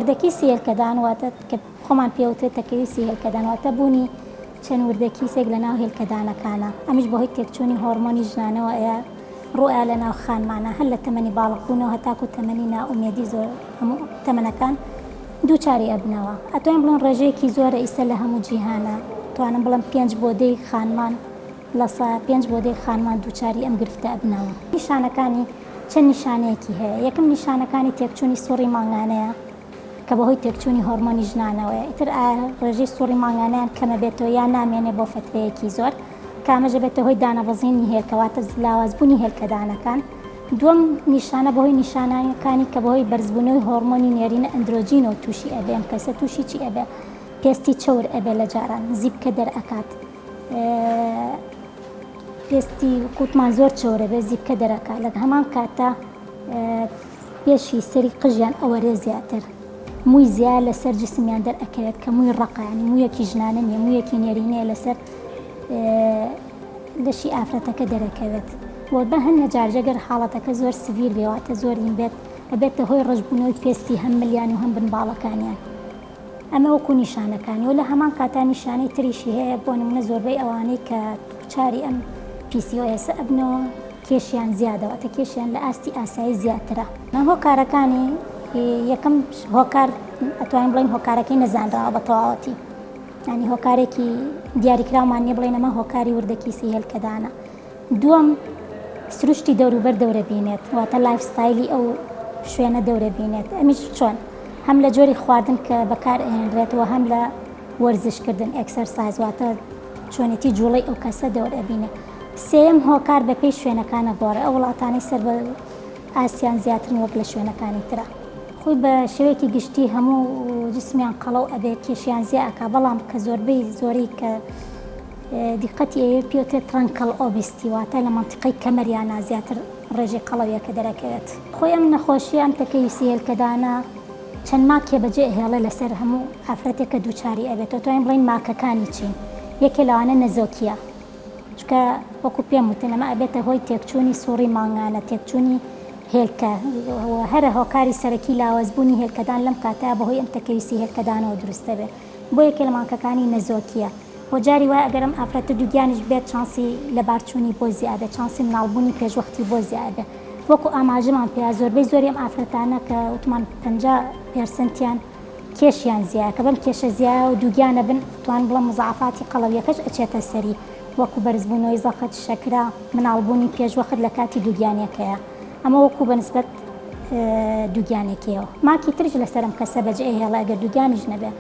وردەکی سێلکەدان واتە کە خۆمان پێوترێت تەکەوی هێلکەدان واتە بوونی چەند وردەکی سێک لە ناو هێلکەدانەکانە ئەمیش بەهۆی تێکچوونی هۆرمۆنی ژنانەوە ئەیە ڕوئە لە ناو خانمانە هەر لە تەمەنی باڵغبوونەوە هەتاکو تەمەنی نائومێدی زۆر هەموو تەمەنەکان دووچاری ئەبنەوە ئەتوانین بڵێن ڕێژەیەکی زۆرە ئیسە لە هەموو جیهانە توانم بڵم 5 بۆ 10 خانمان لە 5 بۆ 10 خانمان دووچاری ئەم گرفتە ئەبنەوە. نیشانەکانی چەند نیشانەیەکی هەیە. یەکەم نیشانەکانی تێکچوونی سوڕی ماڭانەیە کە بەهۆی تێکچوونی هۆرمۆنی ژنانەوەیە. ئیتر ڕێژەی سوڕی ماڭانەیان کەمە بێتەوە یان نامێنێ بۆ فترەیەکی زۆر کامەژە بێتە هۆی دانەبەزینی هێلکەواتە لاوازبوونی هێلکەدانەکان. دووەم نیشانە بەهۆی نیشانەکانی کە بەهۆی بەرزبوونەوەی هۆرمۆنی نێرینە ئەندرۆجینەوە تووشی ئەبێ ئەم کەسە تووشی چی ئەبێ پێستی چەور ئەبێ لە جاران زیبکە دەرئەکات پێستی قوتمان زۆر چەورە بێ زیبکە دەرەکات لە هەمان کاتە پێشی سەری قژیان ئەوەرێ زیاتر مووی زیاد لەسەر جسمیان دەرئەکەوێت کە مووی ڕقانی موویەکی ژنانە نیە موویەکی نێرینەیە لەسەر لەشی ئافرەتەکە دەرەکەوێت بۆ بە هەندێ جارجەگەر حاڵەتەکە زۆر سڤیر بێواتە زۆرین بێت ئەبێتە هۆی ڕژبوونەوەی پێستی هەم ملیان و هەم بنباڵەکانیان ئەمە وەکو نیشانەکانی و لە هەمان کاتا نیشانەی تریشی هەیە بۆ نمونە زۆربەی ئەوانەی کە چاری ئەم PCOS ئەبنەوە کێشیان زیادەوەتە کێشیان لە ئاستی ئاسایی زیاترە هۆکارەکانی یەکەم هۆکار ئەتوانین بڵین هۆکارەکەی نەزانراوە بە تەواوەتی ینی هۆکارێکی دیاریکراومان نیە بڵێن ئەمە هۆکاری وردەکی هێلکەدانە. دووەم سروشتی دەوروبەر دەورە بینێت واتە لایف ستایلی ئەو شوێنە دەورە بینێت ئەمیش چۆن هەم لە جۆری خواردن کە بەکار ئەهێنرێتەوە هەم لە وەرزشکردن ئەکسەرسایز واتە چۆنێتی جوڵەی ئەو کەسە دەورە بینێت. سێم هۆکار بەپێی شوێنەکانە گۆڕە ئەو وڵاتانەی سەر بە ئاسیان زیاترن وەک لە شوێنەکانی ترە خۆی بە شێوەیەکی گشتی هەموو جسمیان قەڵەو ئەبێت کێشیان زیاکە بەڵام کە زۆربەی کە دیقەتی ئەوێ پێوترێت ترانکەڵ ئۆبیستی واتە لە منتیقەی کەمەریانە زیاتر ڕێژەی قەڵەویەکە دەرەکەوێت. خۆی ئەم نەخۆشیە ئەم تەکەویسی هێلکەدانە چەند ماکێ بەجێ هێڵە لەسەر هەموو ئافرەتێک کە دووچاری ئەبێتەوە توانین بڵین ماکەکانی چین یەکێ لەوانە نەزۆکیە چکە وەکو پێم وتن ئەمە ئەبێتە هۆی تێکچوونی سوڕی ماڭانە تێکچوونی هێلکە هەرە هۆکاری سەرەکی لاوازبوونی هێلکەدان لەم کاتە بەهۆی ئەم تەکەویستی هێلکەدانەوە دروستە بێ بۆ یەکێ لە ماکەکانی نەزۆکیە بۆ جاری وایە ئەگەرم ئافرەتە دووگیانیش بێت چانسی لە بارچوونی بۆ زیادە چانسی مناڵبوونی پێشوەختی بۆ زیادە وەکو ئاماژەمان پێ زۆربەی ئەم ئافرەتانە کە وتمان 50% کێشیان زیایە کە بەم کێشە زیایە و دووگیانە بن توان بڵم مزعفاتی قەڵەویەکەش ئەچێتە سەری وەکو بەرزبوونەوەی زەخت شەکرا مناڵبوونی پێشوەخت لە کاتی دووگیانەکەیە ئەمە وەکو بەنسبەت دووگیانێکەوە ماکی ترش لەسەرم کەسە بەجێ هێڵە ئەگەر دووگیانیش نەبێ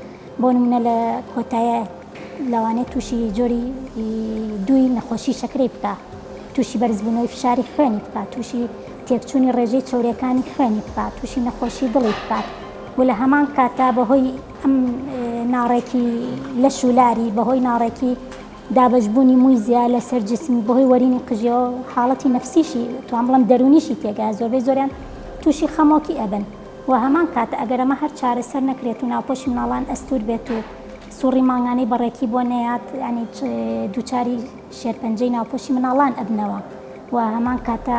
بۆ نمونە لە کۆتایە لەوانەیە تووشی جۆری دووی نەخۆشی شەکرەی بکە تووشی بەرزبوونەوەی فشاری خوێنی بکات تووشی تێکچوونی ڕێژەی چەورەکانی خوێنی بکات تووشی نەخۆشی دڵی بکات و لە هەمان کاتا بەهۆی ئەم ناڕێکی لە شولاری بەهۆی ناڕێکی دابەشبوونی مووی زیاد لەسەر جسمی بەهۆی وەرینی قژیەوە حاڵەتی نەفسیشی توان بڵم دەرونیشی تێگا زۆریان تووشی خەمۆکی ئەبن و هەمان کاتە ئەگەر ئەمە هەر چارەسەر نەکرێت و ناوپۆشی مناڵان ئەستور بێت و سوڕی ماڭانەی بەڕێکی بۆ نەیات ینی دووچاری شێرپەنجەی ناوپۆشی مناڵان ئەبنەوە و هەمان کاتە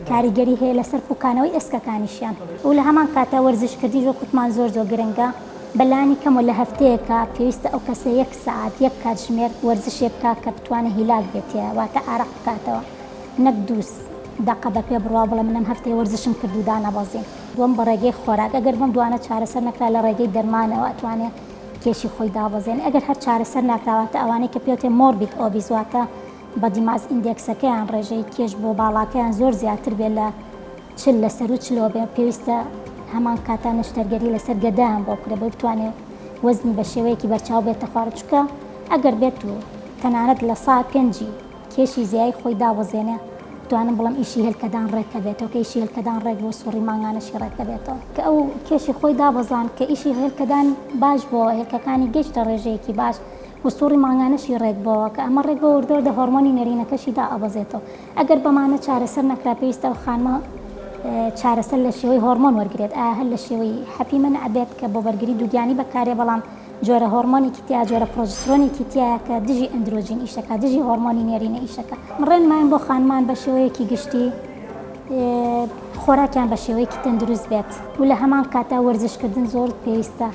کاریگەری هەیە لەسەر پوکانەوەی ئەسکەکانیشیان و لە هەمان کاتە وەرزشکردی وەکوتمان زۆر گرنگە بەلانی کەمەوە لە هەفتەیەکە پێویستە ئەو کەسە 1 ساعت 1 کاتژمێر وەرزشێ بکە کە بتوانێت هیلاک بێتە واتە ئارەق بکاتەوە نەک دووس دەقە بە پێ بڕوا بڵە منم هەفتەی وەرزشم کردو دانەبەزین دووەم بە ڕێگەی خۆراک ئەگەر بم دوانە چارەسەر نەکرا لە ڕێگەی دەرمانەوە ئەتوانێت کێشی خۆی دابەزێن ئەگەر هەر چارەسەر ناکراواتە ئەوانەی کە پێوتێ مۆربیت ئۆبیز واتە بە دیماز ئیندێکسەکەیان ڕێژەی کێش بۆ باڵاکەیان زۆر زیاتر بێت لە 40 لەسەر و 40 بێ پێویستە هەمان کاتە نەشتەرگەری لەسەر گەدایان بۆ کرێ بۆ بتوانێت وەزنی بە شێوەیەکی بەرچاو بێتە خوارد چکە ئەگەر بێت و تەنانەت لە سا 5 کێشی زیای خۆی دابەزێنێ توانم بڵم ئیشی هێلکەدان ڕێکە بێتەوە کە ئیشی هێلکەدان ڕێک بۆ سوڕی ماڭانەشی ڕێکە بێتەوە کە ئەو کێشی خۆی دابەزان کە ئیشی هێلکەدان باش بۆ هێلکەکانی گەشتە ڕێژەیەکی باش و سوڕی ماڭانەشی ڕێک بۆەوە کە ئەمە ڕێک بۆ وردەوردە هۆرمۆنی نێرینەکەشی دائەبەزێتەوە ئەگەر بەمانە چارەسەر نەکرا پێویستە ئەو خانمە چارەسەر لە شێوەی هۆرمۆن وەرگێت هەر لە شێوەی حەپی من ئەبێت کە بۆ بەرگری دووگیانی بەکارێ بەڵام جۆرە هۆرمۆنێکی تیا جۆرە پرۆژسترۆنێکی تایە کە دژی ئەندرۆژین ئیشەکە دژی هۆرمۆنی نێرینە ئیشەکە ڕێنماین بۆ خانمان بە شێوەیەکی گشتی خۆراکیان بە شێوەیەکی تەندروست بێت و لە هەمان کاتا وەرزشکردن زۆر پێویستە.